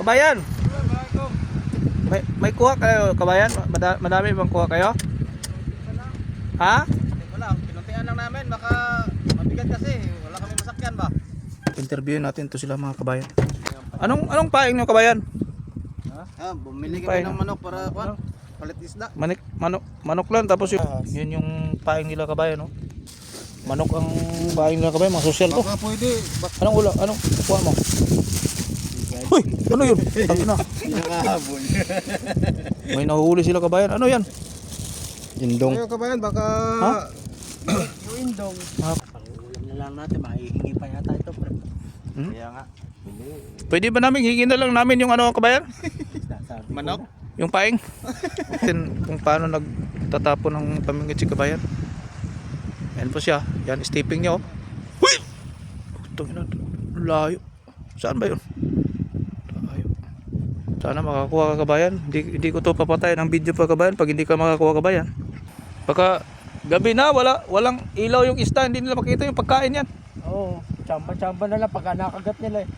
Kabayan, may kuha kayo, kabayan? Madami bang kuha kayo? Ha? Wala, pinuntian lang namin, baka mabigat kasi, wala kami masakyan ba? Interview natin to sila mga kabayan. Anong paing nyo kabayan? Bumili Paing. kami ng manok para palit isda. Manok lang tapos yun yung paing nila kabayan, no? Manok ang paing nila kabayan, mga social to. Baka pwede, Anong ulam? Anong kuha mo? Uy, ano yun? Tangin na. nakahabol. May nahuhuli sila kabayan. Ano yan? Indong. Ngayon kabayan, baka Ha? yung indong. Pangulam na lang natin, mahihingi pa yata ito. Hmm? Kaya nga. Pwede ba namin hingin na lang namin yung ano kabayan? Manok? Yung paing. Kung paano nagtatapon ng pamingit si kabayan. Yan po siya. Yan, stepping niya oh. Uy! Tangin na. Layo. Saan ba yun? Layo. Sana makakuha ka kabayan. Hindi ko to papatayin ang video pa kabayan pag hindi ka makakuha kabayan. Baka gabi na walang ilaw yung isda, hindi nila makita yung pagkain yan. Oo, tsamba-tsamba na lang pagka nakagat nila eh.